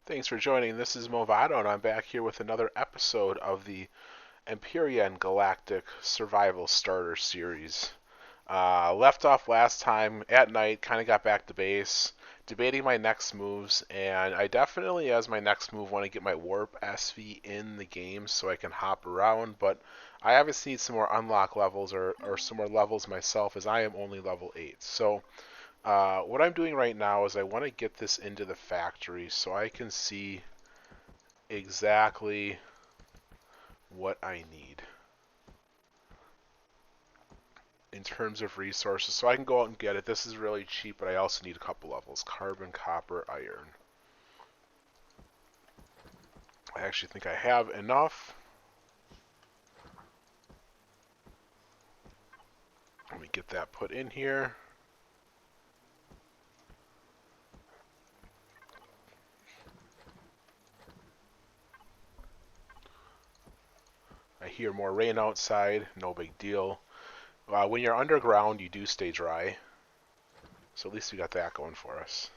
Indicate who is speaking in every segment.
Speaker 1: Thanks for joining. This is Movado, and I'm back here with another episode of the Empyrion Galactic Survival Starter Series. Left off last time at night, kind of got back to base, debating my next moves, and I definitely, as my next move, want to get my Warp SV in the game so I can hop around, but I obviously need some more unlock levels or some more levels myself, as I am only level 8. So what I'm doing right now is I want to get this into the factory so I can see exactly what I need in terms of resources. So I can go out and get it. This is really cheap, but I also need a couple levels. Carbon, copper, iron. I actually think I have enough. Let me get that put in here. I hear more rain outside. No big deal. When you're underground, you do stay dry. So at least we got that going for us.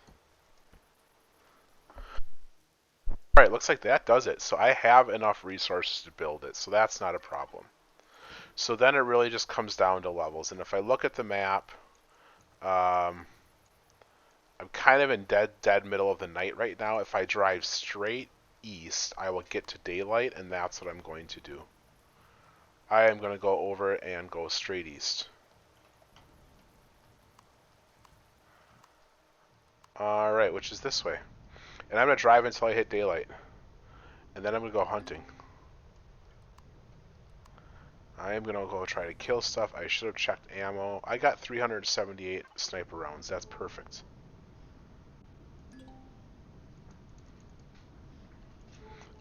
Speaker 1: Alright, looks like that does it. So I have enough resources to build it, so that's not a problem. So then it really just comes down to levels. And if I look at the map, I'm kind of in dead middle of the night right now. If I drive straight east, I will get to daylight, and that's what I'm going to do. I am going to go over and go straight east. Alright, which is this way. And I'm going to drive until I hit daylight. And then I'm going to go hunting. I am going to go try to kill stuff. I should have checked ammo. I got 378 sniper rounds. That's perfect.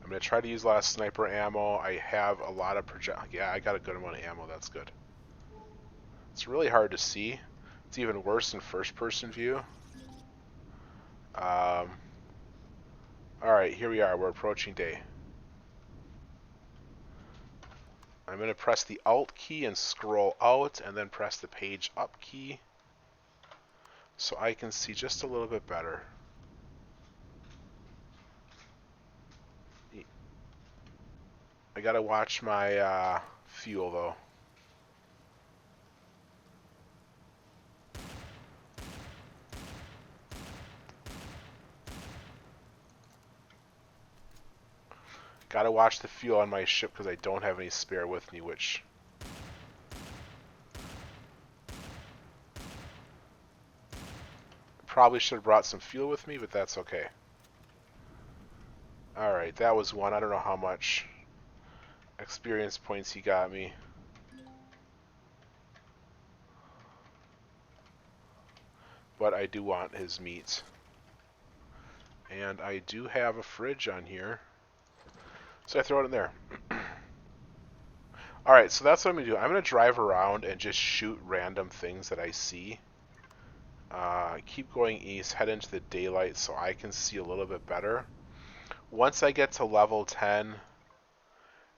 Speaker 1: I'm going to try to use a lot of sniper ammo. I have a lot of Yeah, I got a good amount of ammo. That's good. It's really hard to see. It's even worse in first-person view. Alright, here we are. We're approaching day. I'm going to press the Alt key and scroll out, and then press the page up key so I can see just a little bit better. I gotta watch my fuel though. Gotta watch the fuel on my ship because I don't have any spare with me, which... Probably should have brought some fuel with me, but that's okay. Alright, that was one. I don't know how much experience points he got me. But I do want his meat. And I do have a fridge on here. So I throw it in there. Alright, so that's what I'm going to do. I'm going to drive around and just shoot random things that I see. Keep going east, head into the daylight so I can see a little bit better. Once I get to level 10,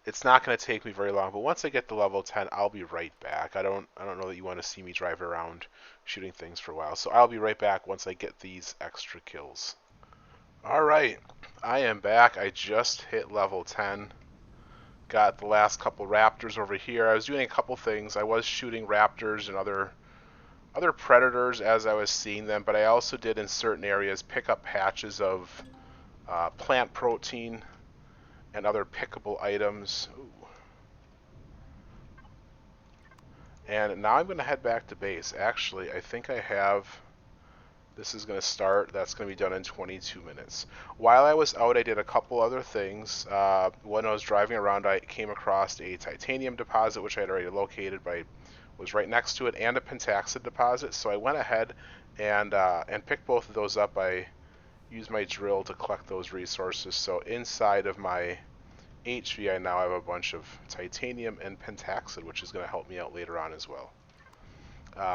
Speaker 1: it's not going to take me very long, but once I get to level 10, I'll be right back. I don't know that you want to see me drive around shooting things for a while, so I'll be right back once I get these extra kills. Alright, I am back. I just hit level 10. Got the last couple raptors over here. I was doing a couple things. I was shooting raptors and other predators as I was seeing them, but I also did in certain areas pick up patches of plant protein and other pickable items. Ooh. And now I'm going to head back to base. Actually, I think I have... This is going to start. That's going to be done in 22 minutes. While I was out, I did a couple other things. When I was driving around, I came across a titanium deposit, which I had already located, but I was right next to it, and a pentaxid deposit. So I went ahead and picked both of those up. I used my drill to collect those resources. So inside of my HV, I now have a bunch of titanium and pentaxid, which is going to help me out later on as well.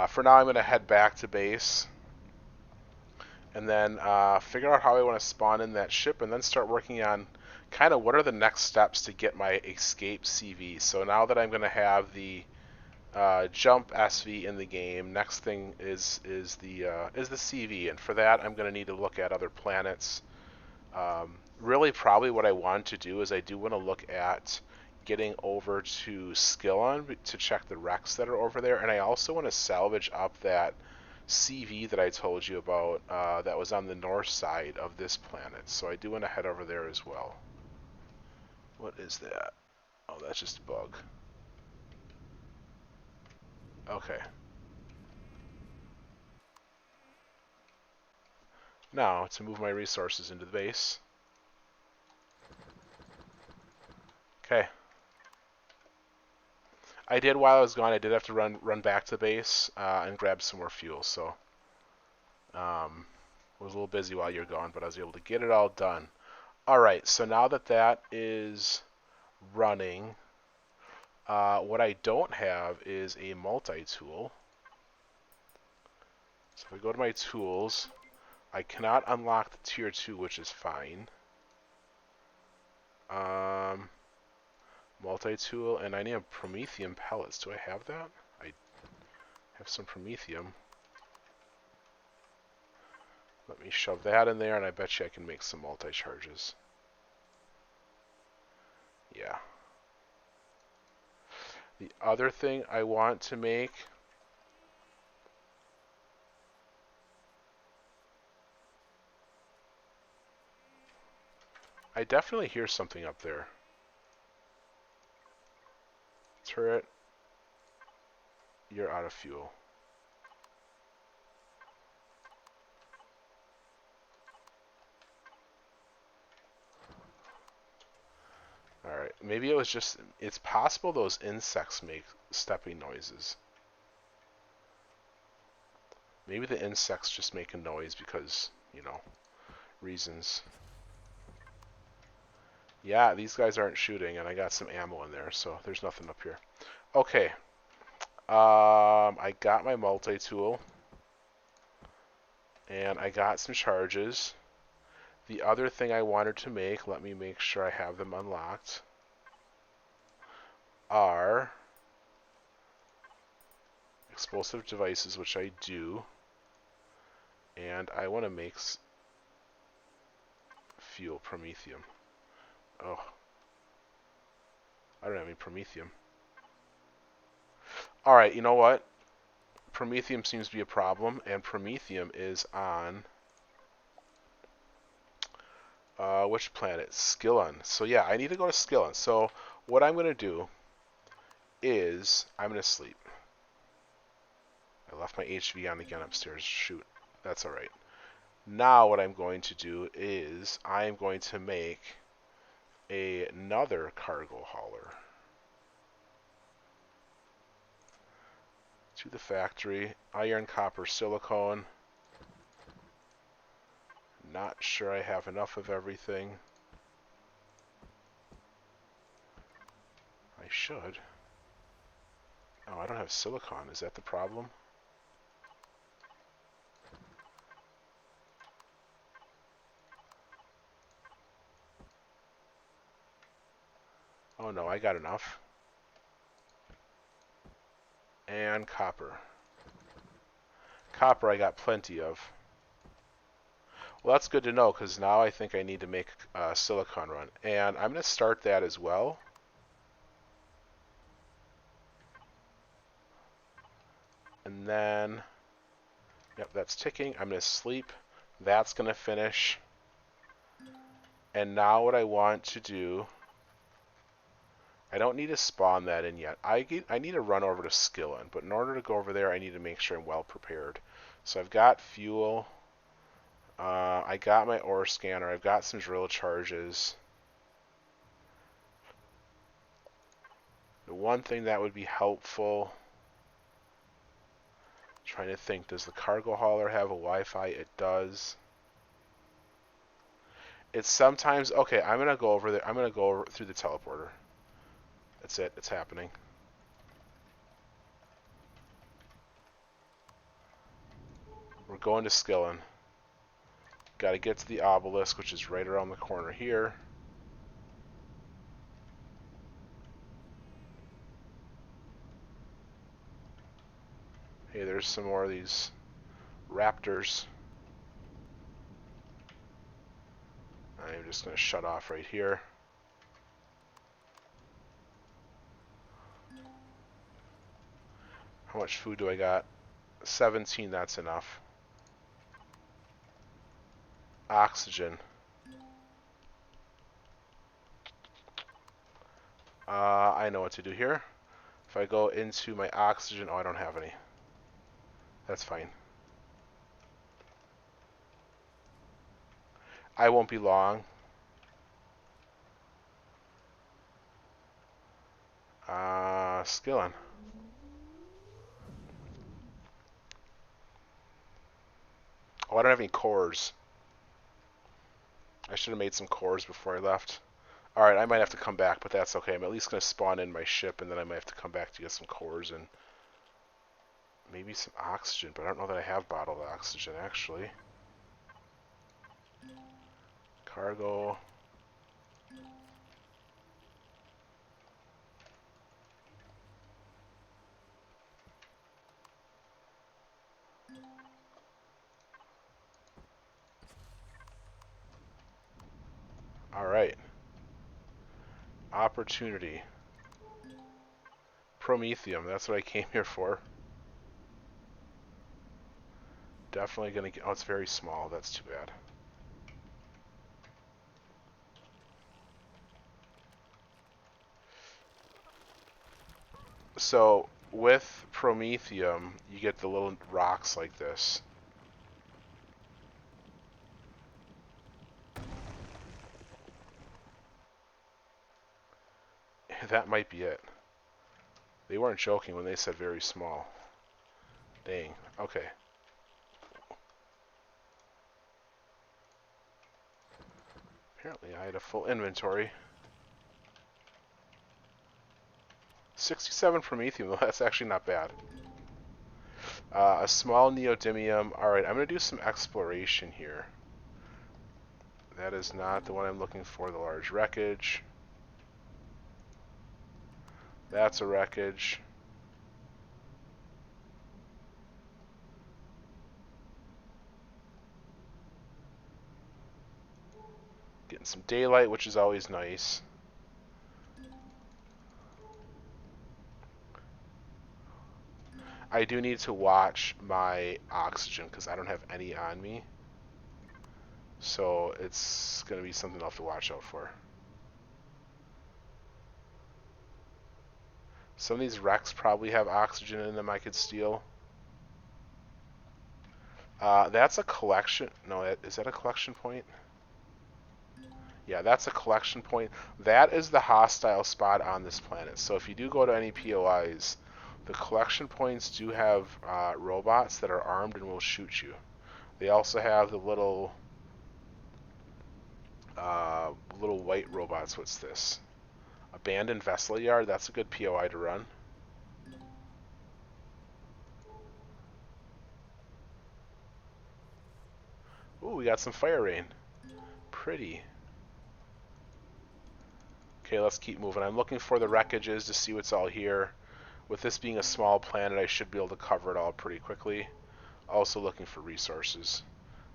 Speaker 1: For now, I'm going to head back to base and then figure out how I want to spawn in that ship, and then start working on kind of what are the next steps to get my escape CV. So now that I'm going to have the jump SV in the game, next thing is the CV, and for that I'm going to need to look at other planets, Really, probably what I want to do is I do want to look at getting over to Skillon to check the wrecks that are over there, and I also want to salvage up that CV that I told you about that was on the north side of this planet. So I do want to head over there as well. What is that? Oh, that's just a bug. Okay. Now, to move my resources into the base. Okay. I did, while I was gone, I did have to run back to the base and grab some more fuel, so I was a little busy while you're gone, but I was able to get it all done. Alright, so now that that is running, what I don't have is a multi-tool. So if I go to my tools, I cannot unlock the tier 2, which is fine. Multi-tool, and I need a promethium pellets. Do I have that? I have some promethium. Let me shove that in there, and I bet you I can make some multi-charges. Yeah. The other thing I want to make... I definitely hear something up there. Turret, you're out of fuel. Alright, maybe it was just... It's possible those insects make stepping noises. Maybe the insects just make a noise because, you know, reasons. Yeah, these guys aren't shooting, and I got some ammo in there, so there's nothing up here. Okay. I got my multi-tool. And I got some charges. The other thing I wanted to make, let me make sure I have them unlocked, are explosive devices, which I do. And I want to make fuel, promethium. Oh. I don't have any promethium. Alright, you know what? Promethium seems to be a problem, and promethium is on... which planet? Skillon. So yeah, I need to go to Skillon. So what I'm going to do is I'm going to sleep. I left my HV on again upstairs. Shoot. That's alright. Now what I'm going to do is I'm going to make another cargo hauler. To the factory. Iron, copper, silicone. Not sure I have enough of everything. I should. Oh, I don't have silicon. Is that the problem? Oh no, I got enough. And copper. Copper I got plenty of. Well, that's good to know, because now I think I need to make a silicon run. And I'm going to start that as well. And then, yep, that's ticking. I'm going to sleep. That's going to finish. And now what I want to do, I don't need to spawn that in yet. I need to run over to Skillon, but in order to go over there, I need to make sure I'm well prepared. So I've got fuel. I got my ore scanner. I've got some drill charges. The one thing that would be helpful, trying to think, does the cargo hauler have a Wi-Fi? It does. It's sometimes, okay, I'm going to go over there. I'm going to go over through the teleporter. That's it. It's happening. We're going to Skillon. Got to get to the obelisk, which is right around the corner here. Hey, there's some more of these raptors. I'm just going to shut off right here. How much food do I got? 17, that's enough. Oxygen. I know what to do here. If I go into my oxygen, oh, I don't have any. That's fine. I won't be long. Skillon. Oh, I don't have any cores. I should have made some cores before I left. Alright, I might have to come back, but that's okay. I'm at least going to spawn in my ship, and then I might have to come back to get some cores and maybe some oxygen, but I don't know that I have bottled oxygen, actually. Cargo. Alright. Opportunity. Promethium, that's what I came here for. Definitely gonna get, oh, it's very small, that's too bad. So, with Promethium, you get the little rocks like this. That might be it. They weren't joking when they said very small. Dang, okay. Apparently I had a full inventory. 67 Promethium, though, that's actually not bad. A small neodymium. Alright, I'm going to do some exploration here. That is not the one I'm looking for, the large wreckage. That's a wreckage. Getting some daylight, which is always nice. I do need to watch my oxygen because I don't have any on me. So it's going to be something I'll have to watch out for. Some of these wrecks probably have oxygen in them I could steal. That's a collection. No, is that a collection point? Yeah, that's a collection point. That is the hostile spot on this planet. So if you do go to any POIs, the collection points do have robots that are armed and will shoot you. They also have the little white robots. What's this? Abandoned vessel yard. That's a good POI to run. Ooh, we got some fire rain. Pretty. Okay, let's keep moving. I'm looking for the wreckages to see what's all here. With this being a small planet, I should be able to cover it all pretty quickly. Also looking for resources.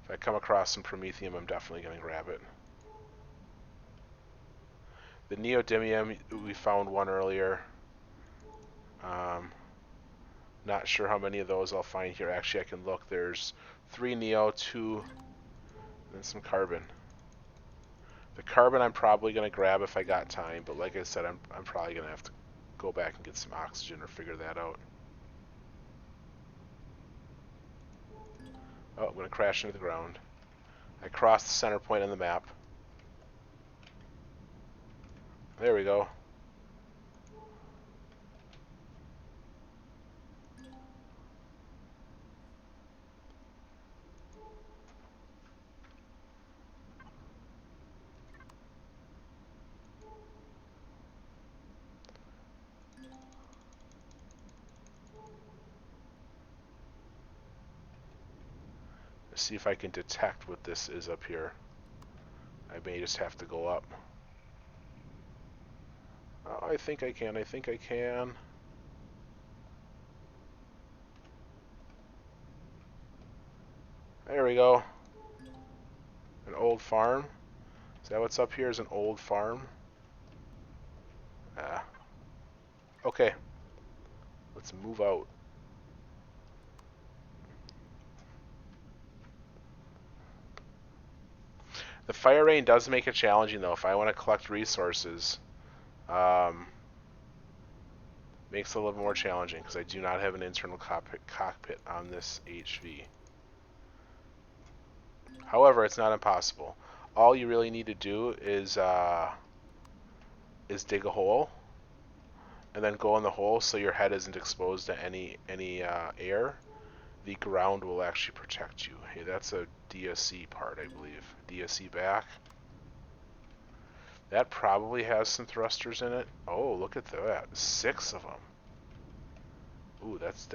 Speaker 1: If I come across some Promethium, I'm definitely going to grab it. The neodymium, we found one earlier. Not sure how many of those I'll find here. Actually, I can look. There's 3 neo, 2, and some carbon. The carbon I'm probably going to grab if I got time, but like I said, I'm probably going to have to go back and get some oxygen or figure that out. Oh, I'm going to crash into the ground. I crossed the center point on the map. There we go. Let's see if I can detect what this is up here. I may just have to go up. Oh, I think I can. I think I can. There we go. An old farm. Is that what's up here? Is an old farm? Ah. Okay. Let's move out. The fire rain does make it challenging, though. If I want to collect resources, makes it a little more challenging because I do not have an internal cockpit on this HV. However, it's not impossible. All you really need to do is dig a hole and then go in the hole so your head isn't exposed to any air. The ground will actually protect you. Hey, that's a DSC part, I believe. DSC back. That probably has some thrusters in it. Oh, look at that. 6 of them. Ooh, that's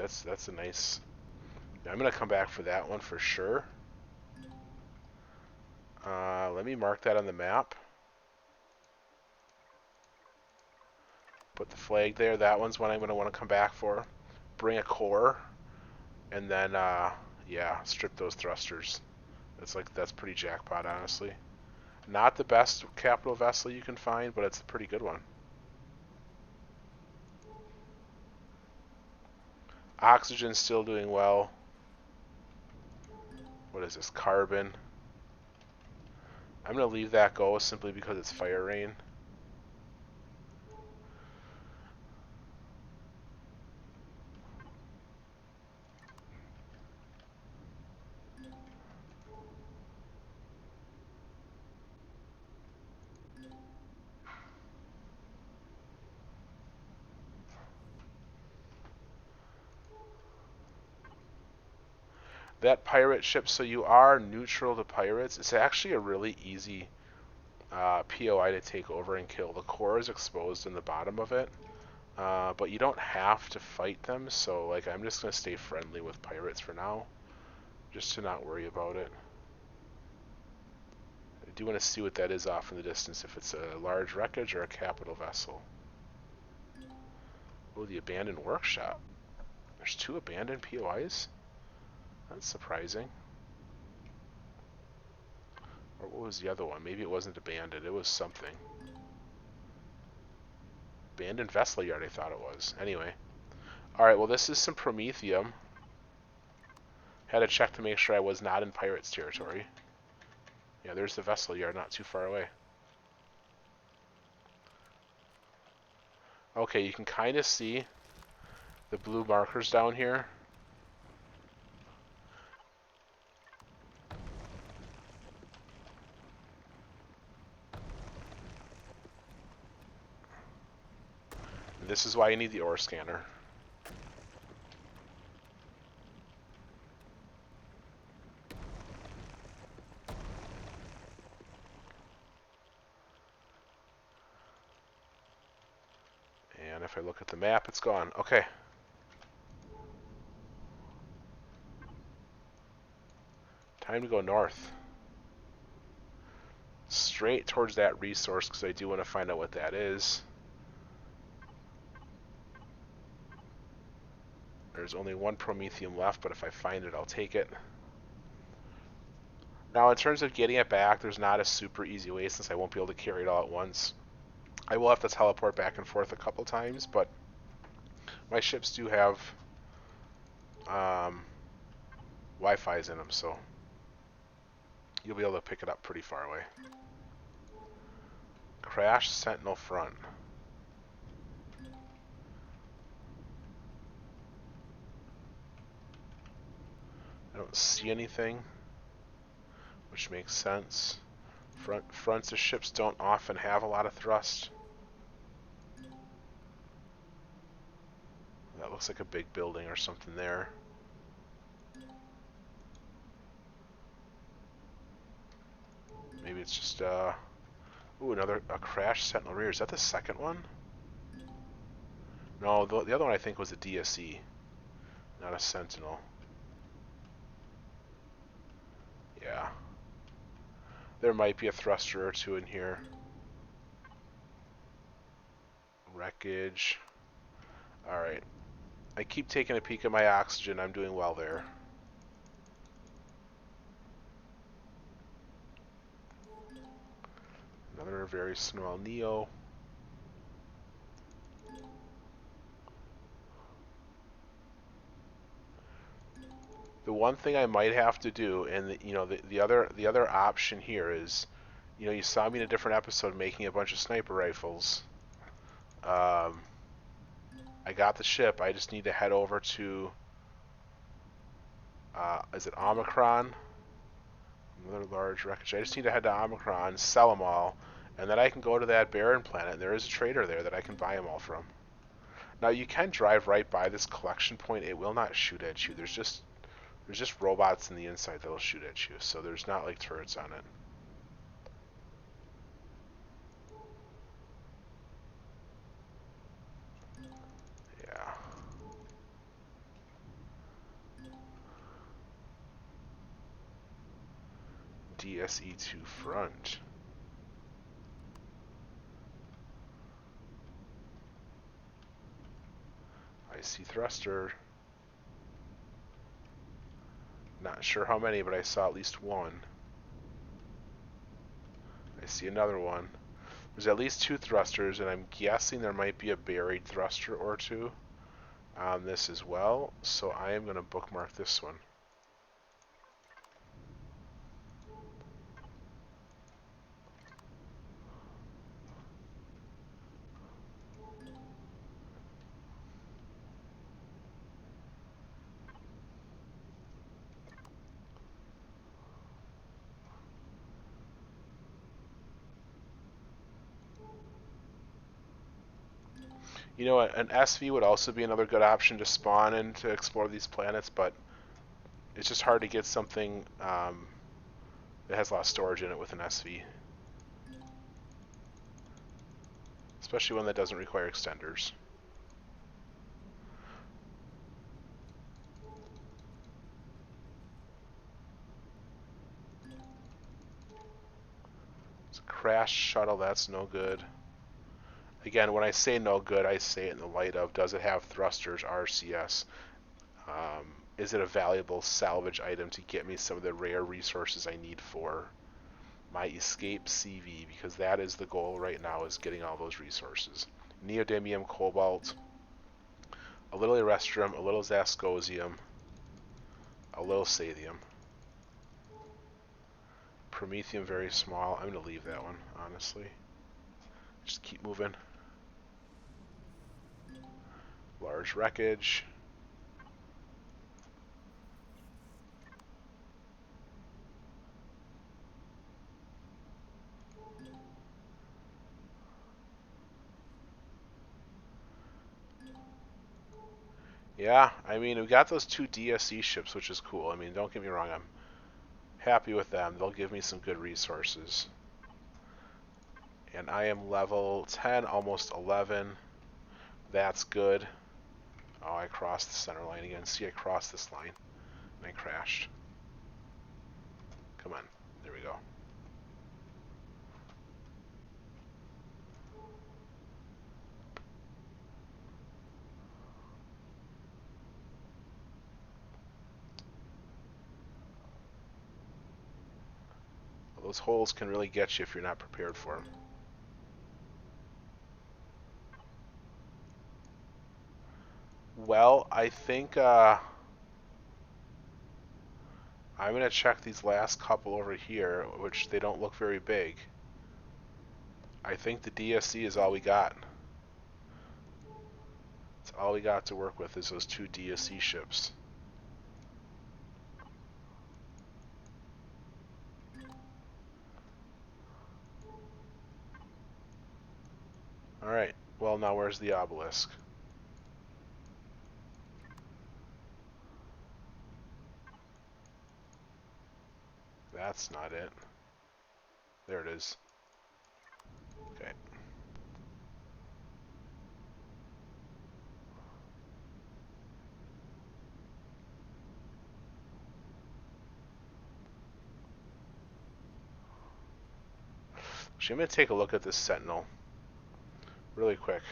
Speaker 1: a nice... I'm going to come back for that one for sure. Let me mark that on the map. Put the flag there. That one's one I'm going to want to come back for. Bring a core. And then, yeah, strip those thrusters. That's pretty jackpot, honestly. Not the best capital vessel you can find, but it's a pretty good one. Oxygen's still doing well. What is this? Carbon. I'm going to leave that go simply because it's fire rain. That pirate ship, so you are neutral to pirates. It's actually a really easy POI to take over and kill. The core is exposed in the bottom of it, but you don't have to fight them, so like I'm just going to stay friendly with pirates for now, just to not worry about it. I do want to see what that is off in the distance, if it's a large wreckage or a capital vessel. Oh, the abandoned workshop. There's 2 abandoned POIs? That's surprising. Or what was the other one? Maybe it wasn't abandoned. It was something. Abandoned vessel yard, I thought it was. Anyway. Alright, well this is some Promethium. Had to check to make sure I was not in pirates territory. Yeah, there's the vessel yard not too far away. Okay, you can kind of see the blue markers down here. This is why you need the ore scanner. And if I look at the map, it's gone. Okay. Time to go north. Straight towards that resource, because I do want to find out what that is. There's only 1 Promethium left, but if I find it, I'll take it. Now, in terms of getting it back, there's not a super easy way since I won't be able to carry it all at once. I will have to teleport back and forth a couple times, but my ships do have Wi-Fi's in them, so you'll be able to pick it up pretty far away. Crash Sentinel front. I don't see anything, which makes sense. Fronts of ships don't often have a lot of thrust. That looks like a big building or something there. Maybe it's just ooh, a crash sentinel rear. Is that the second one? No, the other one I think was a DSE, not a sentinel. Yeah. There might be a thruster or 2 in here. Wreckage. Alright. I keep taking a peek at my oxygen. I'm doing well there. Another very small Neo. The one thing I might have to do, and the other option here is, you saw me in a different episode making a bunch of sniper rifles. I got the ship. I just need to head over to, is it Omicron? Another large wreckage. I just need to head to Omicron, sell them all, and then I can go to that barren planet. There is a trader there that I can buy them all from. Now you can drive right by this collection point. It will not shoot at you. There's just robots in the inside that'll shoot at you. So there's not like turrets on it. Yeah. DSE2 front. I see thruster. Not sure how many, but I saw at least one. I see another one. There's at least 2 thrusters, and I'm guessing there might be a buried thruster or 2 on this as well. So I am going to bookmark this one. You know, an SV would also be another good option to spawn in to explore these planets, but it's just hard to get something that has a lot of storage in it with an SV. Especially one that doesn't require extenders. It's a crashed shuttle, that's no good. Again, when I say no good, I say it in the light of, does it have thrusters, RCS? Is it a valuable salvage item to get me some of the rare resources I need for my escape CV? Because that is the goal right now, is getting all those resources. Neodymium, cobalt, a little erestrum, a little zascosium, a little sathium. Promethium, very small. I'm going to leave that one, honestly. Just keep moving. Large wreckage. Yeah, I mean, we got those 2 DSE ships, which is cool. I mean, don't get me wrong, I'm happy with them. They'll give me some good resources. And I am level 10, almost 11. That's good. Oh, I crossed the center line again. See, I crossed this line, and I crashed. Come on. There we go. Well, those holes can really get you if you're not prepared for them. Well, I think I'm going to check these last couple over here, which they don't look very big. I think the DSC is all we got. That's all we got to work with, is those 2 DSC ships. Alright, well now where's the obelisk? That's not it. There it is. Okay. Actually, I'm going to take a look at this Sentinel really quick.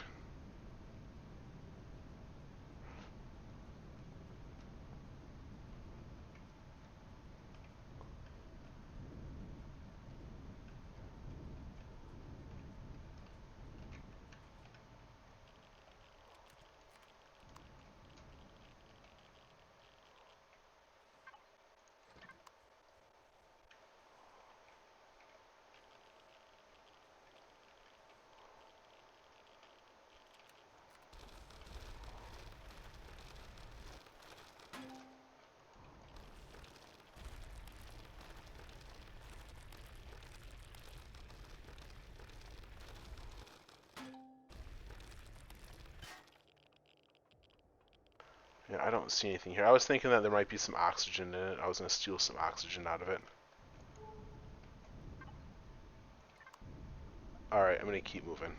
Speaker 1: Yeah, I don't see anything here. I was thinking that there might be some oxygen in it. I was going to steal some oxygen out of it. Alright, I'm going to keep moving.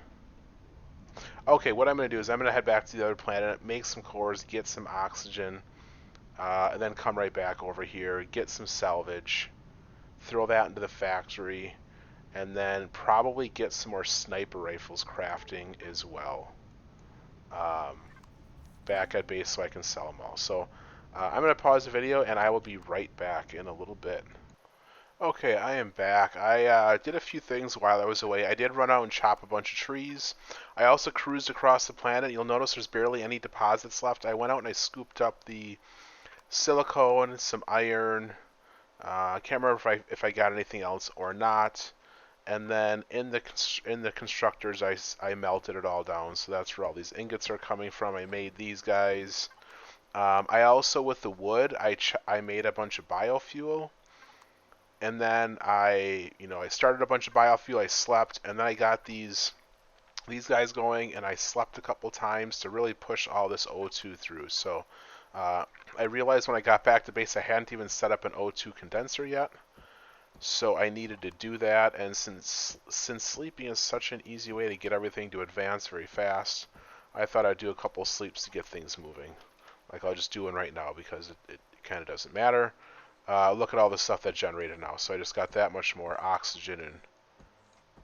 Speaker 1: Okay, what I'm going to do is I'm going to head back to the other planet, make some cores, get some oxygen, and then come right back over here, get some salvage, throw that into the factory, and then probably get some more sniper rifles crafting as well. Back at base so I can sell them all. So I'm going to pause the video and I will be right back in a little bit. Okay, I am back. I did a few things while I was away. I did run out and chop a bunch of trees. I also cruised across the planet. You'll notice there's barely any deposits left. I went out and I scooped up the silicone, some iron. I can't remember if I got anything else or not. And then in the constructors, I melted it all down. So that's where all these ingots are coming from. I made these guys. I also, with the wood, I made a bunch of biofuel. And then I started a bunch of biofuel. I slept, and then I got these guys going, and I slept a couple times to really push all this O2 through. So I realized when I got back to base, I hadn't even set up an O2 condenser yet. So I needed to do that, and since sleeping is such an easy way to get everything to advance very fast, I thought I'd do a couple sleeps to get things moving. Like I'll just do one right now because it kind of doesn't matter. Look at all the stuff that generated now. So I just got that much more oxygen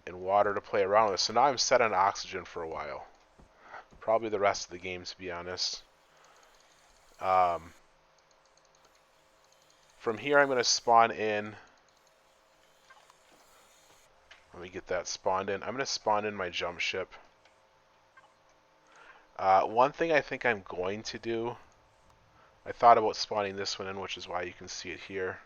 Speaker 1: and water to play around with. So now I'm set on oxygen for a while. Probably the rest of the game, to be honest. From here, I'm going to spawn in. Let me get that spawned in. I'm going to spawn in my jump ship. One thing I think I'm going to do, I thought about spawning this one in, which is why you can see it here.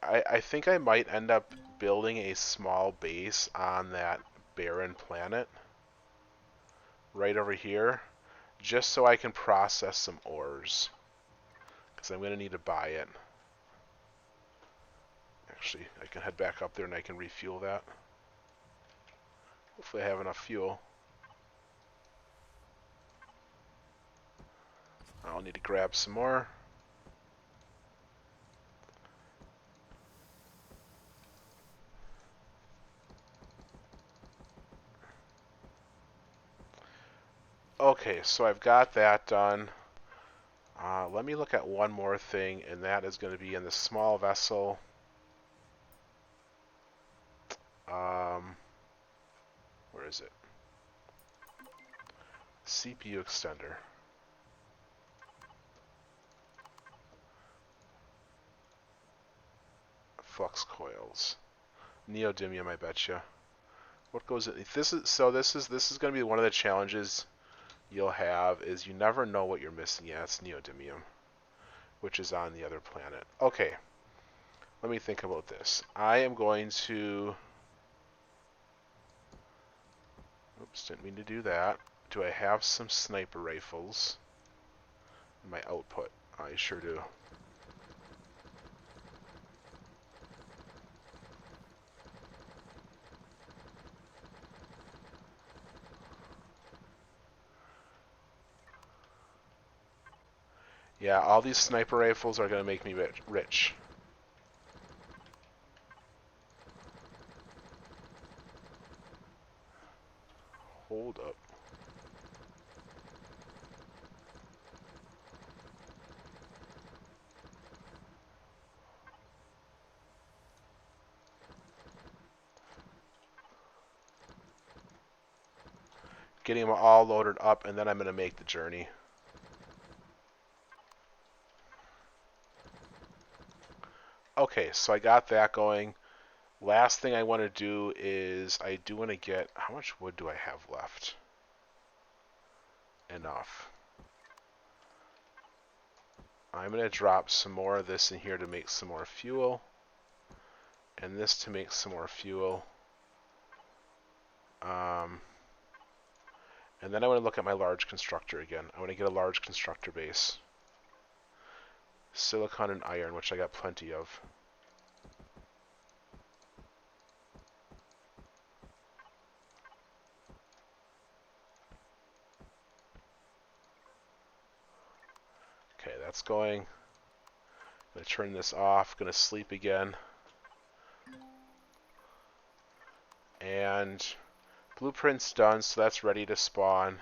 Speaker 1: I think I might end up building a small base on that barren planet right over here, just so I can process some ores, because I'm going to need to buy it. Actually, I can head back up there and I can refuel that. Hopefully I have enough fuel. I'll need to grab some more. Okay, so I've got that done. Let me look at one more thing, and that is going to be in the small vessel. Where is it? CPU extender. Flux coils. Neodymium, I betcha. What goes in? This is going to be one of the challenges you'll have, is you never know what you're missing. Yeah, it's neodymium, which is on the other planet. Okay, let me think about this. I am going to... Oops, didn't mean to do that. Do I have some sniper rifles in my output? I sure do. Yeah, all these sniper rifles are going to make me rich. Hold up. Getting them all loaded up, and then I'm going to make the journey. Okay, so I got that going. Last thing I want to do is I do want to get... How much wood do I have left? Enough. I'm going to drop some more of this in here to make some more fuel. And this to make some more fuel. And then I want to look at my large constructor again. I want to get a large constructor base. Silicon and iron, which I got plenty of. that's going. Gonna turn this off. Gonna sleep again. And blueprint's done, so that's ready to spawn.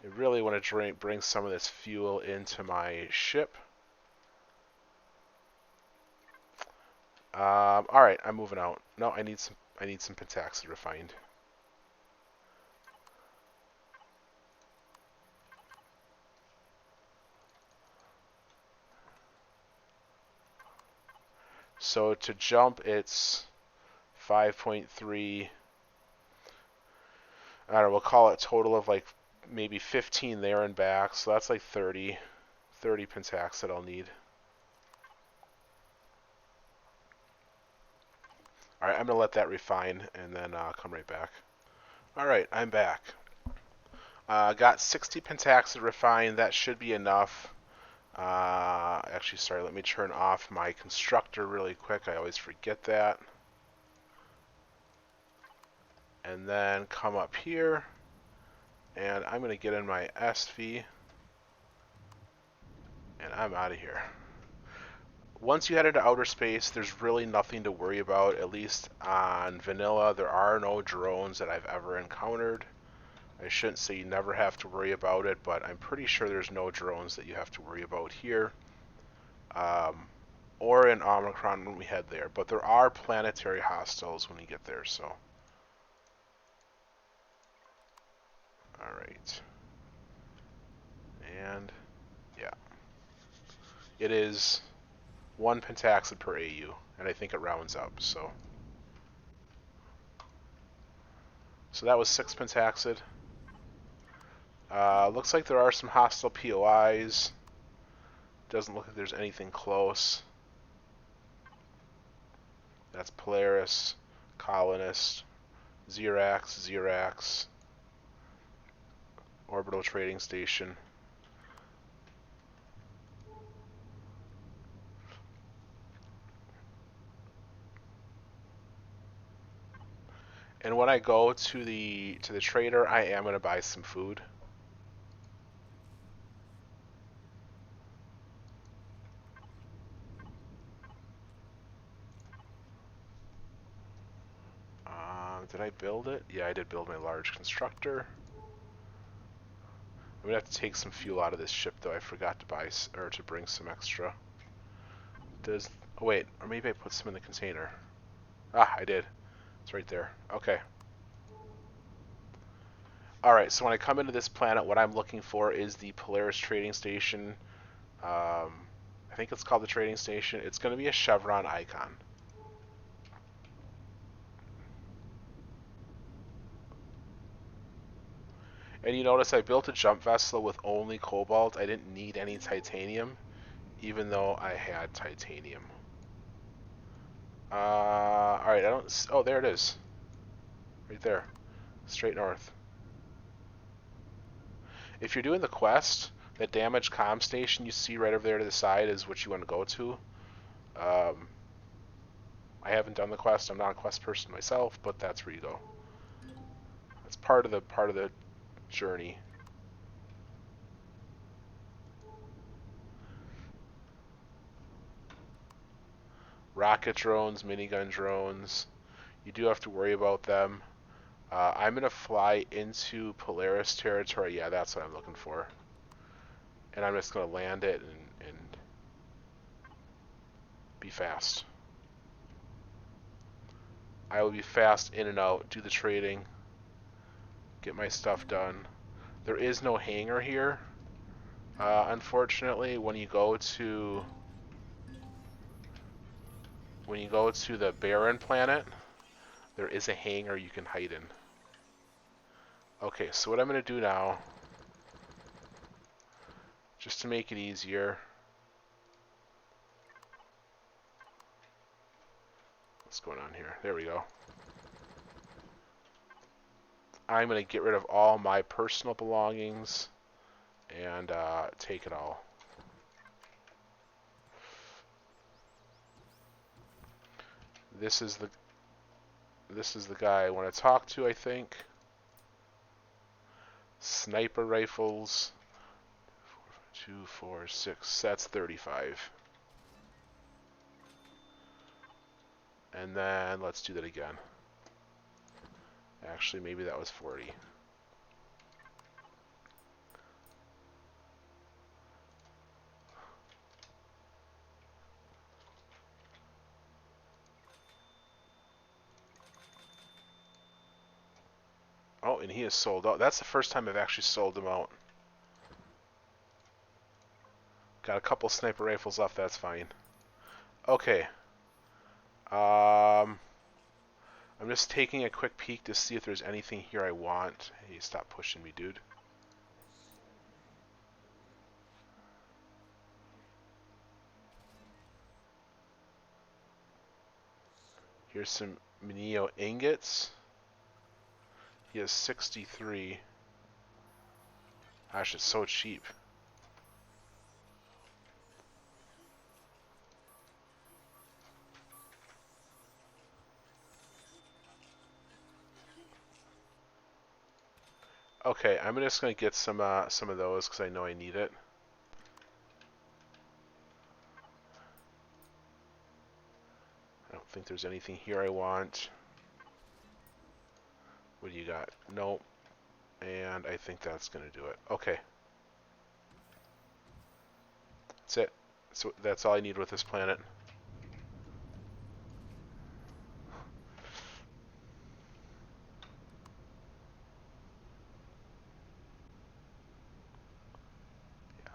Speaker 1: I really want to bring some of this fuel into my ship. All right, I'm moving out. No, I need some pentaxid refined. So to jump, it's 5.3. I don't know, we'll call it a total of like maybe 15 there and back. So that's like 30 pentaxid I'll need. All right, I'm going to let that refine and then come right back. All right, I'm back. Got 60 pentaxid refined. That should be enough. Actually, sorry, let me turn off my constructor really quick. I always forget that. And then come up here, and I'm going to get in my SV, and I'm out of here. Once you head into outer space, there's really nothing to worry about, at least on vanilla. There are no drones that I've ever encountered. I shouldn't say you never have to worry about it, but I'm pretty sure there's no drones that you have to worry about here. Or in Omicron when we head there. But there are planetary hostiles when you get there, so. Alright. And, yeah. It is 1 pentaxid per AU, and I think it rounds up, so. So that was 6 pentaxid. Looks like there are some hostile POIs. Doesn't look like there's anything close. That's Polaris, Colonist, Xerax, Orbital Trading Station. And when I go to the trader, I am going to buy some food. Did I build it? Yeah, I did build my large constructor. I'm gonna have to take some fuel out of this ship, though. I forgot to buy or to bring some extra. Does oh wait, or maybe I put some in the container. Ah, I did. It's right there. Okay. All right. So when I come into this planet, what I'm looking for is the Polaris Trading Station. I think it's called the Trading Station. It's going to be a chevron icon. And you notice I built a jump vessel with only cobalt. I didn't need any titanium, even though I had titanium. Alright, I don't... Oh, there it is. Right there. Straight north. If you're doing the quest, that damaged comm station you see right over there to the side is what you want to go to. I haven't done the quest. I'm not a quest person myself, but that's where you go. That's part of the journey. Rocket drones, minigun drones. You do have to worry about them. I'm going to fly into Polaris territory. Yeah, that's what I'm looking for. And I'm just going to land it and be fast. I will be fast in and out, do the trading, get my stuff done. There is no hangar here. Unfortunately, when you go to the barren planet, there is a hangar you can hide in. Okay, so what I'm going to do now, just to make it easier, what's going on here? There we go. I'm going to get rid of all my personal belongings and take it all. This is the guy I want to talk to, I think. Sniper rifles. 2, 4, 6. That's 35. And then let's do that again. Actually, maybe that was 40. Oh, and he is sold out. That's the first time I've actually sold him out. Got a couple sniper rifles left, that's fine. Okay. I'm just taking a quick peek to see if there's anything here I want. Hey, stop pushing me, dude. Here's some Neo ingots. He has 63. Gosh, it's so cheap. Okay, I'm just gonna get some of those because I know I need it. I don't think there's anything here I want. What do you got? Nope. And I think that's gonna do it. Okay. That's it. So that's all I need with this planet.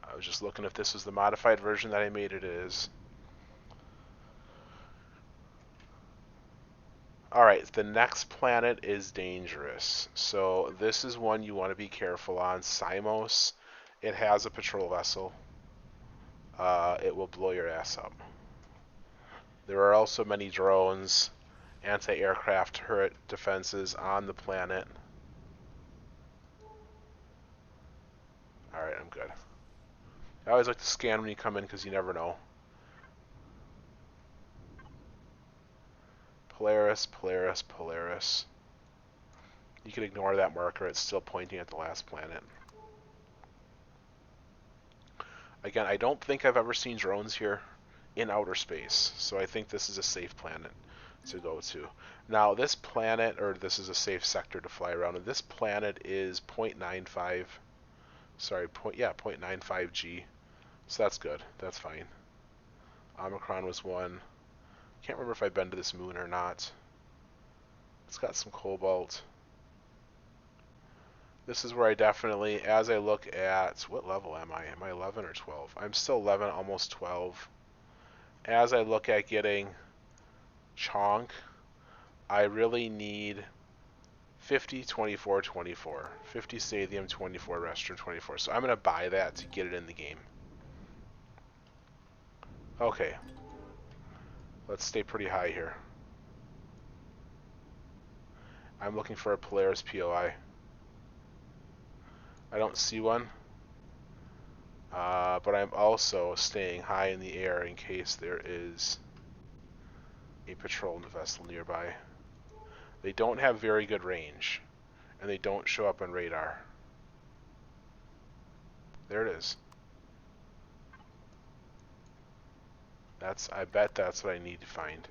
Speaker 1: I was just looking if this was the modified version that I made. It is. Alright, the next planet is dangerous. So this is one you want to be careful on. Simos. It has a patrol vessel. It will blow your ass up. There are also many drones, anti-aircraft turret defenses on the planet. Alright, I'm good. I always like to scan when you come in because you never know. Polaris, Polaris, Polaris. You can ignore that marker, it's still pointing at the last planet. Again, I don't think I've ever seen drones here in outer space, so I think this is a safe planet to go to. Now, this planet, or this is a safe sector to fly around, and this planet is 0.95, sorry, 0.95 G, so that's good, that's fine. Omicron was one. Can't remember if I've been to this moon or not. It's got some cobalt. This is where I definitely, as I look at, what level am I? Am I 11 or 12? I'm still 11, almost 12. As I look at getting CHONK, I really need 50, 24, 24. 50 Stadium, 24 Restroom, 24. So I'm going to buy that to get it in the game. Okay. Let's stay pretty high here. I'm looking for a Polaris POI. I don't see one. But I'm also staying high in the air in case there is a patrol vessel nearby. They don't have very good range, and they don't show up on radar. There it is. I bet that's what I need to find.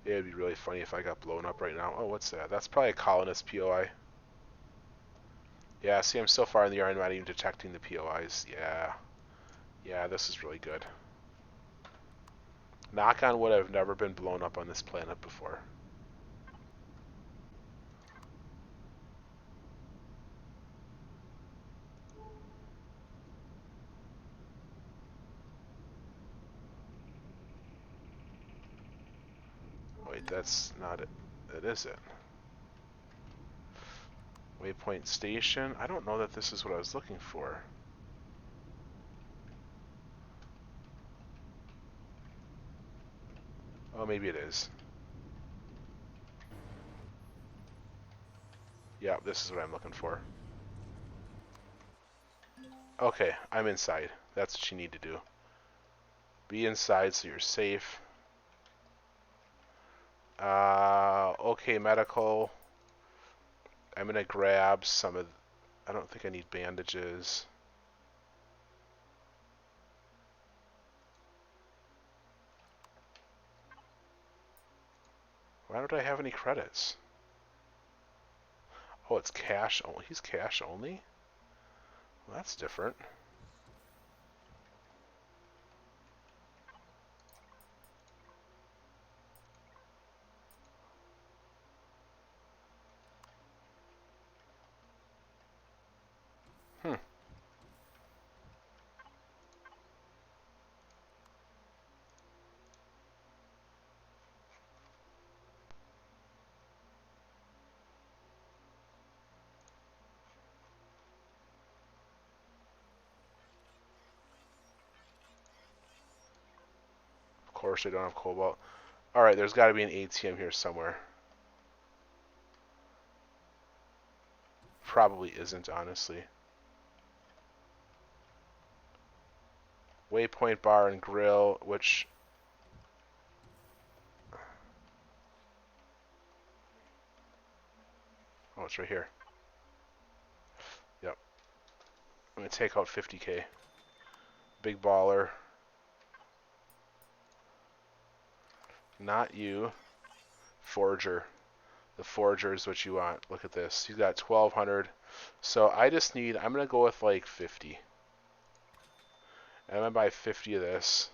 Speaker 1: It'd be really funny if I got blown up right now. Oh, what's that? That's probably a colonist POI. Yeah, see, I'm so far in the air, I'm not even detecting the POIs. Yeah. Yeah, this is really good. Knock on wood, I've never been blown up on this planet before. Wait, that's not it. That is it. Waypoint station. I don't know that this is what I was looking for. Oh, maybe it is. Yeah, this is what I'm looking for. Okay, I'm inside. That's what you need to do. Be inside so you're safe. Okay, medical. I'm gonna grab some of. I don't think I need bandages. Why don't I have any credits? Oh, it's cash only. He's cash only? Well, that's different. Hmm. Of course I don't have cobalt. Alright, there's got to be an ATM here somewhere. Probably isn't, honestly. Waypoint bar and grill, which... Oh, it's right here. Yep. I'm going to take out 50k. Big baller. Not you. Forger. The Forger is what you want. Look at this. He's got 1200. So I just need... I'm going to go with like 50. And I'm going to buy 50 of this.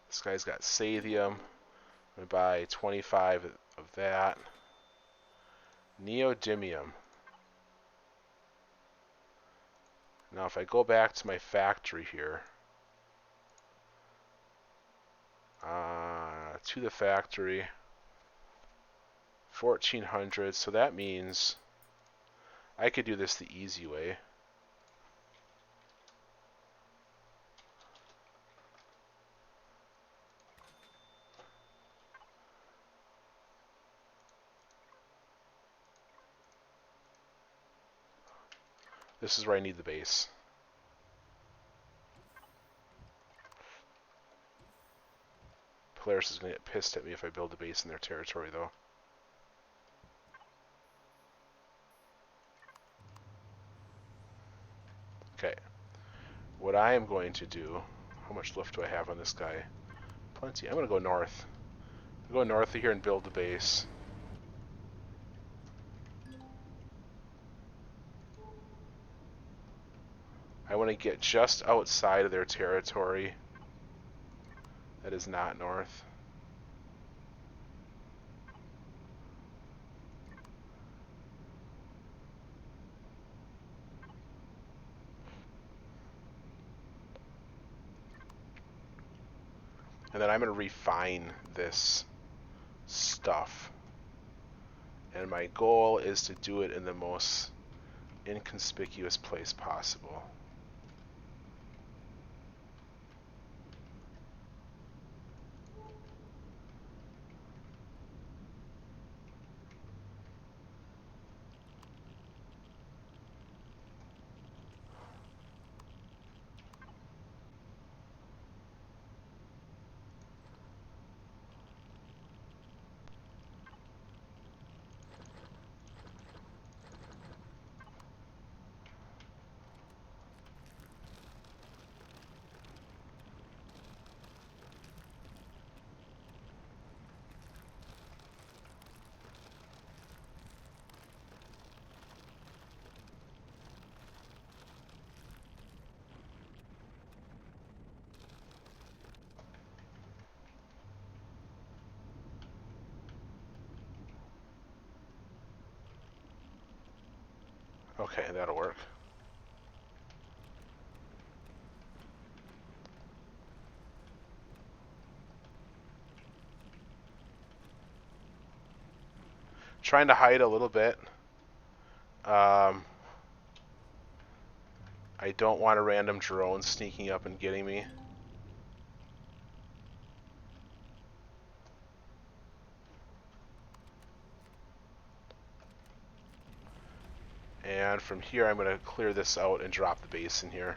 Speaker 1: This guy's got Sathium. I'm going to buy 25 of that. Neodymium. Now if I go back to my factory here, to the factory, 1400, so that means I could do this the easy way. This is where I need the base. Polaris is going to get pissed at me if I build a base in their territory, though. Okay. What I am going to do... How much lift do I have on this guy? Plenty. I'm going to go north. I'll go north of here and build the base. I want to get just outside of their territory. That is not north. And then I'm going to refine this stuff. And my goal is to do it in the most inconspicuous place possible. Okay, that'll work. Trying to hide a little bit. I don't want a random drone sneaking up and getting me. And from here, I'm going to clear this out and drop the base in here.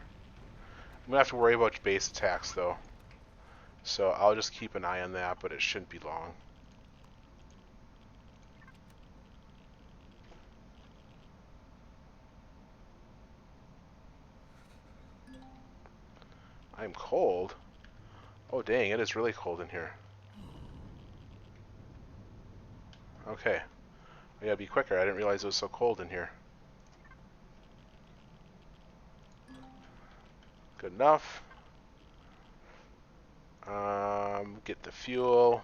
Speaker 1: I'm going to have to worry about base attacks, though. So I'll just keep an eye on that, but it shouldn't be long. I'm cold. Oh, dang, it is really cold in here. Okay. I gotta be quicker. I didn't realize it was so cold in here. Good enough. Get the fuel.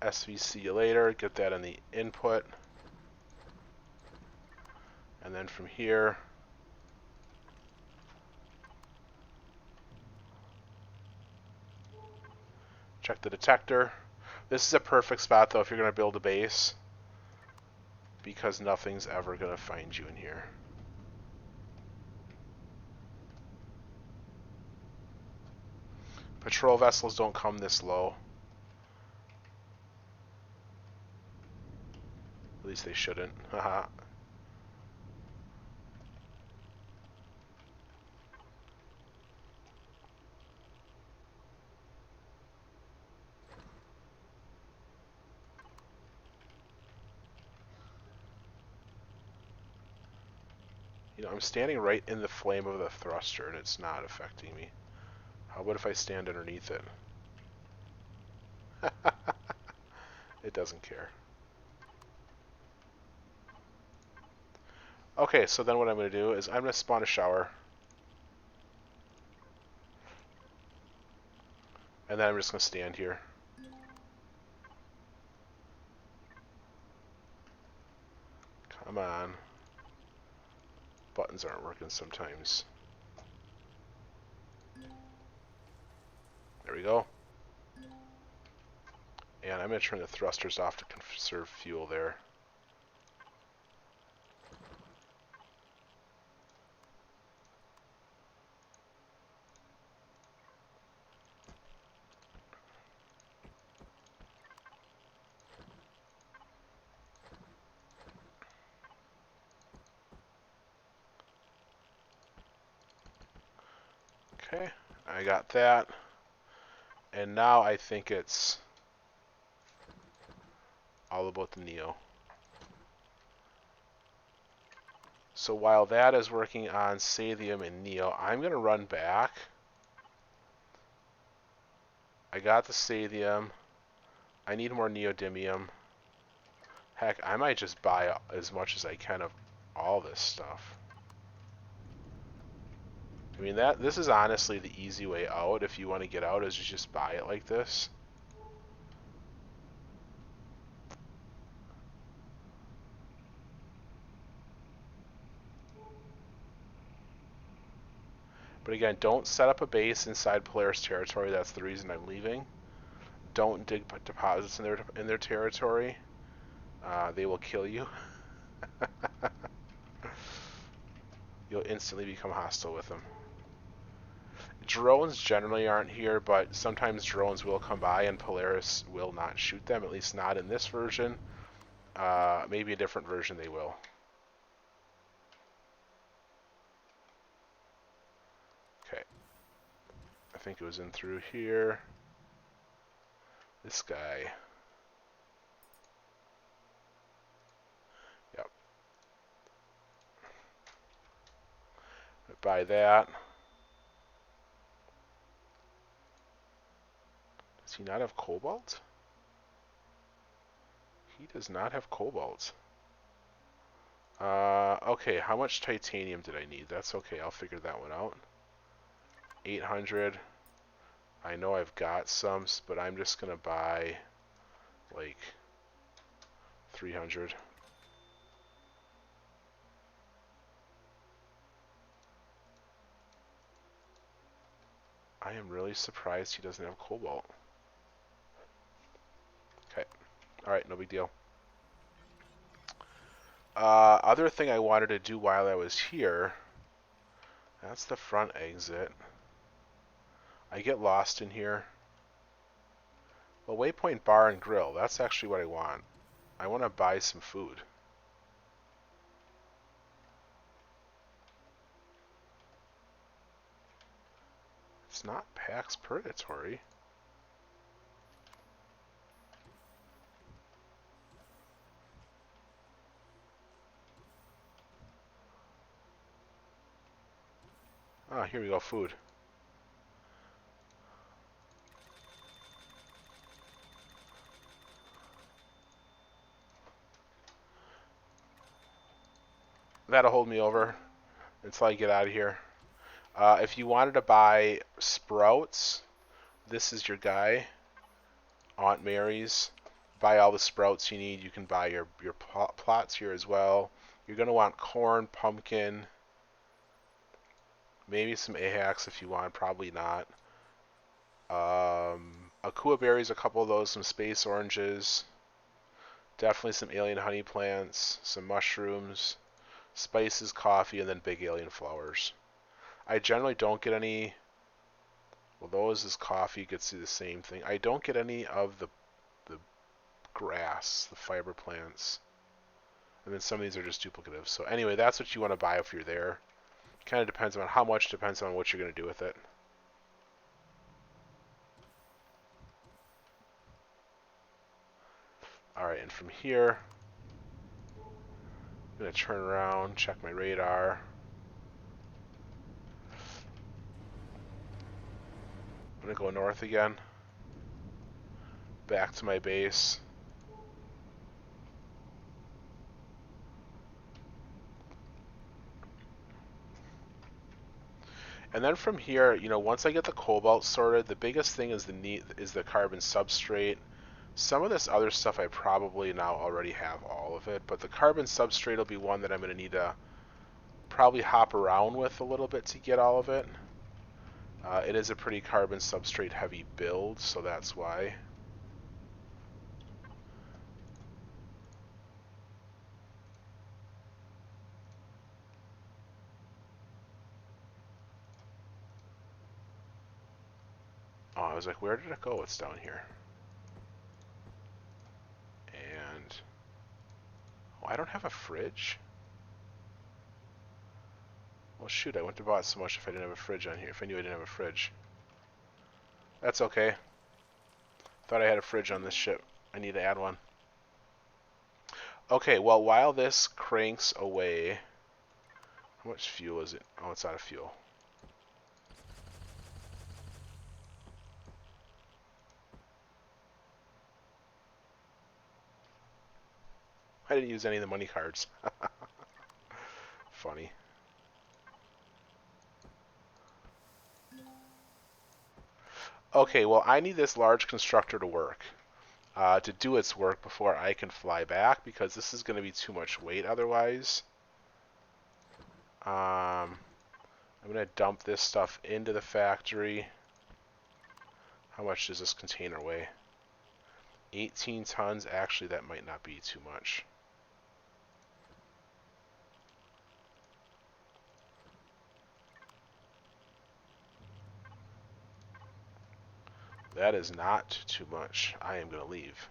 Speaker 1: SCV-Yalater, get that in the input. And then from here, check the detector. This is a perfect spot, though, if you're going to build a base, because nothing's ever going to find you in here. Patrol vessels don't come this low. At least they shouldn't. Haha. You know, I'm standing right in the flame of the thruster, and it's not affecting me. How about if I stand underneath it? It doesn't care. Okay, so then what I'm going to do is I'm going to spawn a shower. And then I'm just going to stand here. Come on. Buttons aren't working sometimes. There we go. And I'm going to turn the thrusters off to conserve fuel there. Okay, I got that. And now I think it's all about the Neo. So while that is working on Sathium and Neo, I'm going to run back. I got the Sathium. I need more neodymium. Heck, I might just buy as much as I can of all this stuff. I mean, this is honestly the easy way out if you want to get out, is you just buy it like this. But again, don't set up a base inside Polaris territory. That's the reason I'm leaving. Don't dig deposits in their territory. They will kill you. You'll instantly become hostile with them. Drones generally aren't here, but sometimes drones will come by and Polaris will not shoot them, at least not in this version. Maybe a different version they will. Okay. I think it was in through here. This guy. Yep. Buy that. Does he not have cobalt? He does not have cobalt. Okay, how much titanium did I need? That's okay, I'll figure that one out. 800. I know I've got some, but I'm just gonna buy like 300. I am really surprised he doesn't have cobalt. Okay, alright, no big deal. Other thing I wanted to do while I was here, that's the front exit. I get lost in here. Well, Waypoint Bar and Grill, that's actually what I want. I want to buy some food. It's not PAX Purgatory. Ah, here we go, food. That'll hold me over until I get out of here. If you wanted to buy sprouts, this is your guy, Aunt Mary's. Buy all the sprouts you need. You can buy your plots here as well. You're going to want corn, pumpkin, maybe some Ajax if you want, probably not. Akua berries, a couple of those, some space oranges, definitely some alien honey plants, some mushrooms, spices, coffee, and then big alien flowers. I generally don't get any. Well, those is coffee, gets you the same thing. I don't get any of the grass, the fiber plants. And then some of these are just duplicative. So anyway, that's what you want to buy if you're there. Kind of depends on how much, depends on what you're going to do with it. Alright, and from here, I'm going to turn around, check my radar. I'm going to go north again. Back to my base. And then from here, you know, once I get the cobalt sorted, the biggest thing is the carbon substrate. Some of this other stuff I probably now already have all of it, but the carbon substrate will be one that I'm going to need to probably hop around with a little bit to get all of it. It is a pretty carbon substrate heavy build, so that's why. Oh, I was like, where did it go? It's down here. And oh, I don't have a fridge. Well, shoot, I wouldn't have bought so much if I didn't have a fridge on here, if I knew I didn't have a fridge. That's okay. Thought I had a fridge on this ship. I need to add one. Okay, well, while this cranks away, how much fuel is it? Oh, it's out of fuel. I didn't use any of the money cards. Funny. Okay, well, I need this large constructor to work, to do its work before I can fly back, because this is going to be too much weight otherwise. I'm going to dump this stuff into the factory. How much does this container weigh? 18 tons. Actually, that might not be too much. That is not too much. I am going to leave.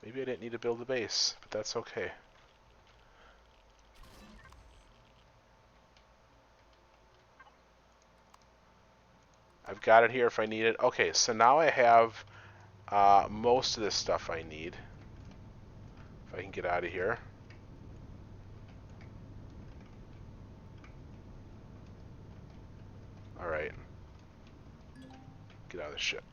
Speaker 1: Maybe I didn't need to build a base, but that's okay. I've got it here if I need it. Okay, so now I have most of this stuff I need. If I can get out of here. Alright. Get out of the ship.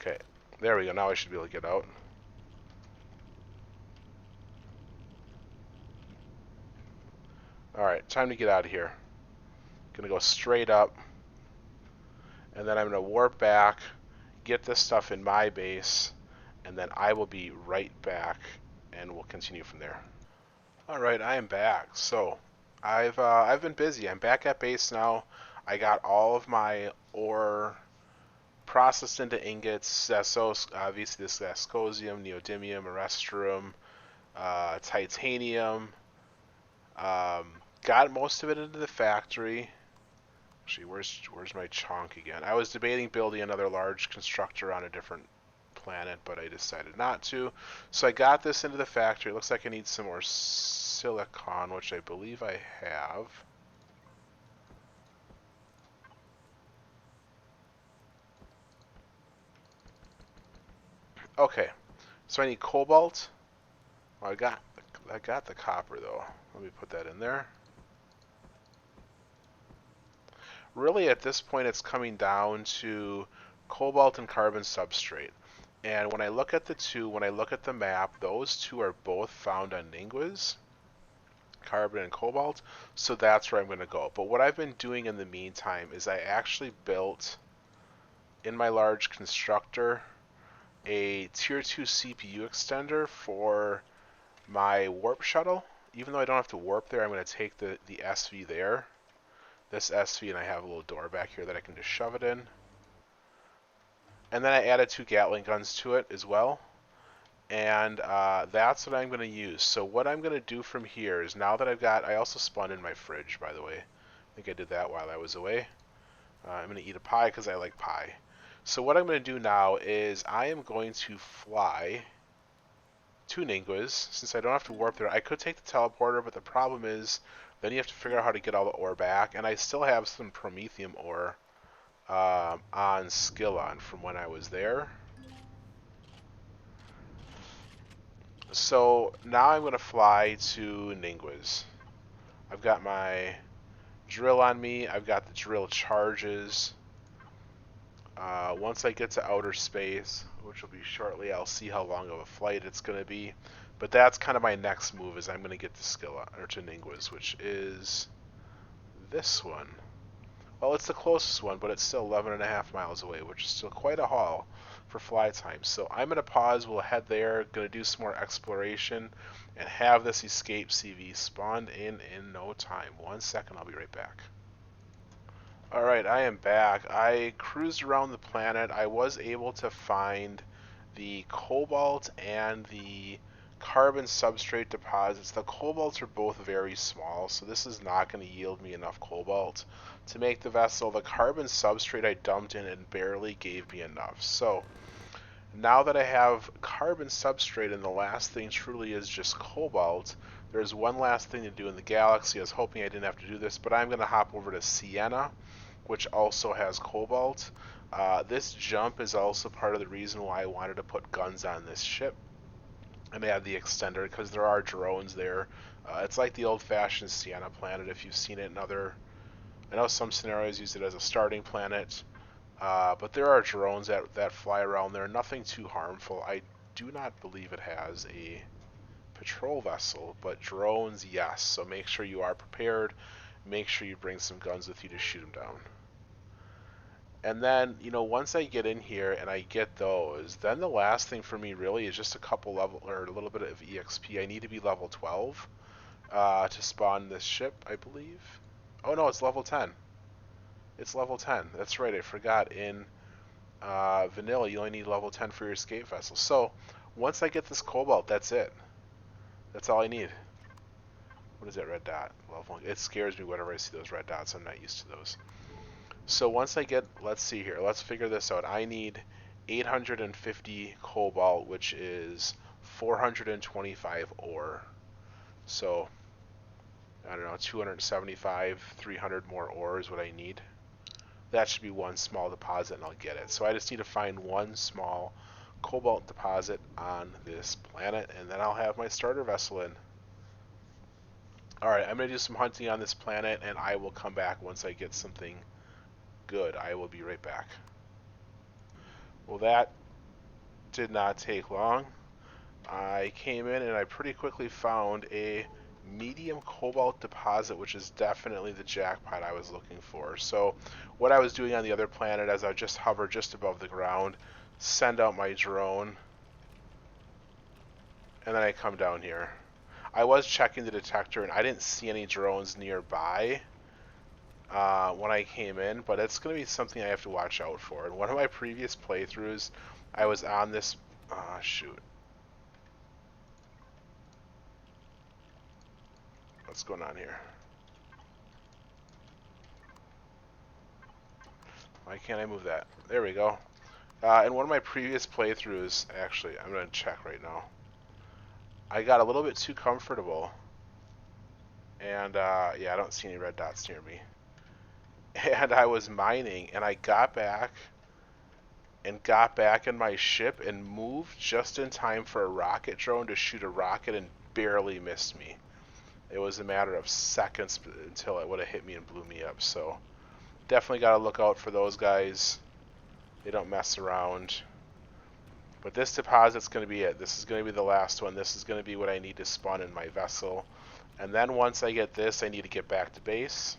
Speaker 1: Okay, there we go. Now I should be able to get out. Alright, time to get out of here. Gonna go straight up. And then I'm gonna warp back, get this stuff in my base, and then I will be right back, and we'll continue from there. Alright, I am back. So, I've been busy. I'm back at base now. I got all of my ore processed into ingots. So obviously this ascosium, neodymium, erestrum, titanium. Got most of it into the factory. Actually, where's my chonk again? I was debating building another large constructor on a different planet, but I decided not to. So I got this into the factory. It looks like I need some more silicon, which I believe I have. Okay, so I need cobalt. Well, I got the copper though. Let me put that in there. Really, at this point, it's coming down to cobalt and carbon substrate. And when I look at the two, when I look at the map, those two are both found on Ningguas, carbon and cobalt. So that's where I'm going to go. But what I've been doing in the meantime is I actually built in my large constructor a tier 2 CPU extender for my warp shuttle. Even though I don't have to warp there, I'm going to take the SV there. This SV, and I have a little door back here that I can just shove it in. And then I added 2 Gatling guns to it as well. And that's what I'm going to use. So what I'm going to do from here is, now that I also spun in my fridge, by the way. I think I did that while I was away. I'm going to eat a pie because I like pie. So what I'm going to do now is I am going to fly to Ningguas. Since I don't have to warp there, I could take the teleporter, but the problem is then you have to figure out how to get all the ore back. And I still have some promethium ore on Skillon from when I was there. So now I'm going to fly to Ningguas. I've got my drill on me. I've got the drill charges. Once I get to outer space, which will be shortly, I'll see how long of a flight it's going to be. But that's kind of my next move, is I'm going to get to Skillon, or to Ningguas, which is this one. Well, it's the closest one, but it's still 11.5 miles away, which is still quite a haul for fly time. So I'm going to pause. We'll head there, going to do some more exploration, and have this escape CV spawned in no time. 1 second, I'll be right back. Alright, I am back. I cruised around the planet. I was able to find the cobalt and the carbon substrate deposits. The cobalts are both very small, so this is not going to yield me enough cobalt to make the vessel. The carbon substrate I dumped in and barely gave me enough. So now that I have carbon substrate and the last thing truly is just cobalt, there's one last thing to do in the galaxy. I was hoping I didn't have to do this, but I'm going to hop over to Sienna, which also has cobalt. This jump is also part of the reason why I wanted to put guns on this ship and add the extender, because there are drones there. It's like the old-fashioned Sienna planet if you've seen it in other... I know some scenarios use it as a starting planet, but there are drones that fly around there. Nothing too harmful. I do not believe it has a patrol vessel, but drones, yes. So make sure you are prepared. Make sure you bring some guns with you to shoot them down. And then, once I get in here and I get those, then the last thing for me really is just a couple level, or a little bit of EXP. I need to be level 12 to spawn this ship, I believe. Oh no, it's level 10. It's level 10. That's right, I forgot. In vanilla, you only need level 10 for your escape vessel. So, once I get this cobalt, that's it. That's all I need. What is that red dot? Level. It scares me whenever I see those red dots. I'm not used to those. So once I get, let's see here, let's figure this out. I need 850 cobalt, which is 425 ore. So, I don't know, 275, 300 more ore is what I need. That should be one small deposit and I'll get it. So I just need to find one small cobalt deposit on this planet, and then I'll have my starter vessel in. Alright, I'm going to do some hunting on this planet, and I will come back once I get something good. I will be right back. Well, that did not take long. I came in and I pretty quickly found a medium cobalt deposit, which is definitely the jackpot I was looking for. So what I was doing on the other planet, as I just hover just above the ground, send out my drone, and then I come down here. I was checking the detector and I didn't see any drones nearby. when I came in, but it's going to be something I have to watch out for. In one of my previous playthroughs, I was on this... shoot. What's going on here? Why can't I move that? There we go. In one of my previous playthroughs, actually, I'm going to check right now. I got a little bit too comfortable. And, yeah, I don't see any red dots near me. And I was mining, and I got back in my ship and moved just in time for a rocket drone to shoot a rocket and barely missed me. It was a matter of seconds until it would have hit me and blew me up. So definitely got to look out for those guys. They don't mess around. But this deposit's going to be it. This is going to be the last one. This is going to be what I need to spawn in my vessel. And then once I get this, I need to get back to base.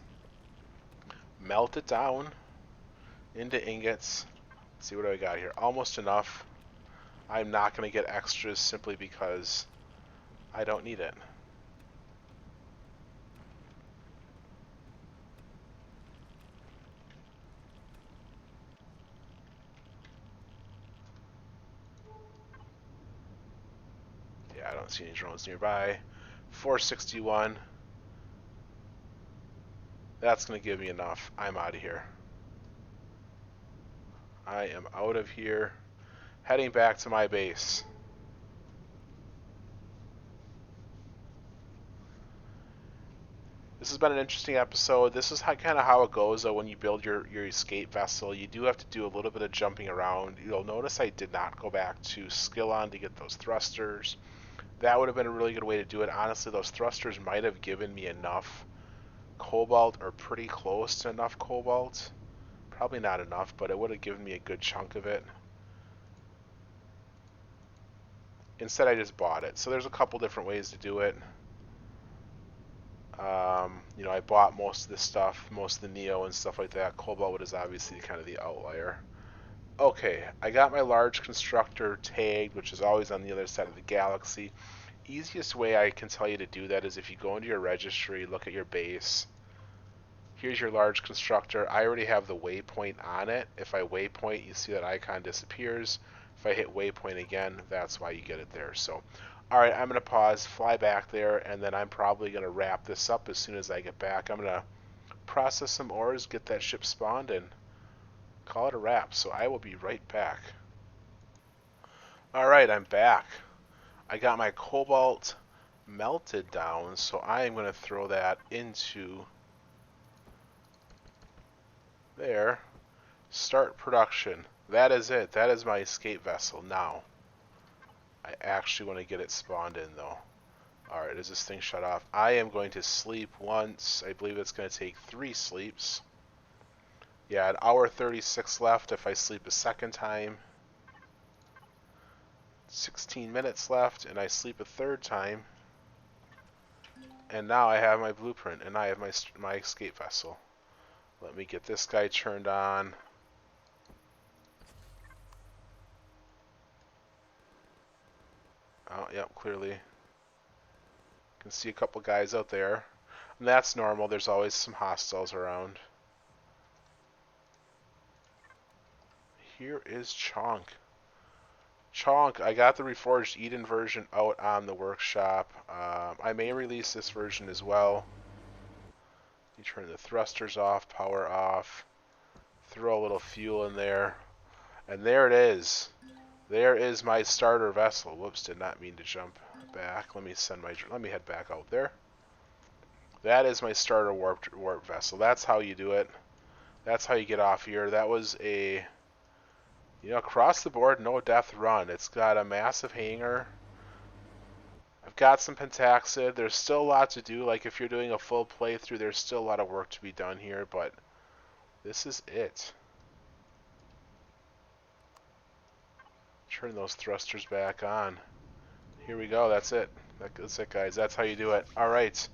Speaker 1: Melt it down into ingots. Let's see what do I got here. Almost enough. I'm not going to get extras simply because I don't need it. Yeah, I don't see any drones nearby. 461. That's going to give me enough. I'm out of here. I am out of here. Heading back to my base. This has been an interesting episode. This is kind of how it goes though when you build your escape vessel. You do have to do a little bit of jumping around. You'll notice I did not go back to Skillon to get those thrusters. That would have been a really good way to do it. Honestly, those thrusters might have given me enough cobalt, or pretty close to enough cobalt. Probably not enough, but it would have given me a good chunk of it. Instead, I just bought it. So there's a couple different ways to do it. You know, I bought most of this stuff, most of the Neo and stuff like that. Cobalt is obviously kind of the outlier. Okay, I got my large constructor tagged, which is always on the other side of the galaxy. Easiest way I can tell you to do that is if you go into your registry, look at your base. Here's your large constructor. I already have the waypoint on it. If I waypoint, you see that icon disappears. If I hit waypoint again, that's why you get it there. So, alright, I'm going to pause, fly back there, and then I'm probably going to wrap this up as soon as I get back. I'm going to process some ores, get that ship spawned, and call it a wrap. So I will be right back. Alright, I'm back. I got my cobalt melted down, so I am going to throw that into there. Start production. That is it. That is my escape vessel. Now, I actually want to get it spawned in though. Alright, is this thing shut off? I am going to sleep once. I believe it's going to take 3 sleeps. Yeah, an hour 36 left if I sleep a second time. 16 minutes left, and I sleep a third time. And now I have my blueprint, and I have my escape vessel. Let me get this guy turned on. Oh, yep, clearly. Can see a couple guys out there. And that's normal, there's always some hostiles around. Here is CHONK. CHONK, I got the Reforged Eden version out on the workshop. I may release this version as well. You turn the thrusters off, power off, throw a little fuel in there, and there it is. There is my starter vessel. Whoops, did not mean to jump back. Let me head back out there. That is my starter warp vessel. That's how you do it. That's how you get off here. That was a, you know, across the board, no death run. It's got a massive hangar. I've got some pentaxid. There's still a lot to do. Like if you're doing a full playthrough, there's still a lot of work to be done here, but this is it. Turn those thrusters back on. Here we go. That's it. That's it, guys. That's how you do it. All right.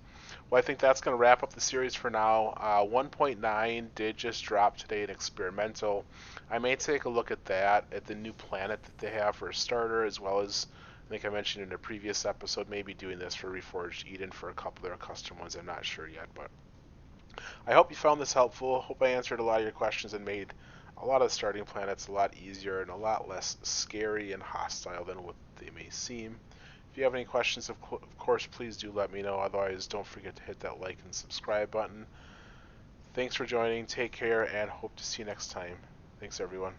Speaker 1: Well, I think that's going to wrap up the series for now. 1.9 did just drop today in experimental. I may take a look at that, at the new planet that they have for a starter, as well as, I think I mentioned in a previous episode, maybe doing this for Reforged Eden for a couple of their custom ones. I'm not sure yet, but I hope you found this helpful. Hope I answered a lot of your questions and made a lot of starting planets a lot easier and a lot less scary and hostile than what they may seem. If you have any questions, of course, please do let me know. Otherwise, don't forget to hit that like and subscribe button. Thanks for joining. Take care and hope to see you next time. Thanks, everyone.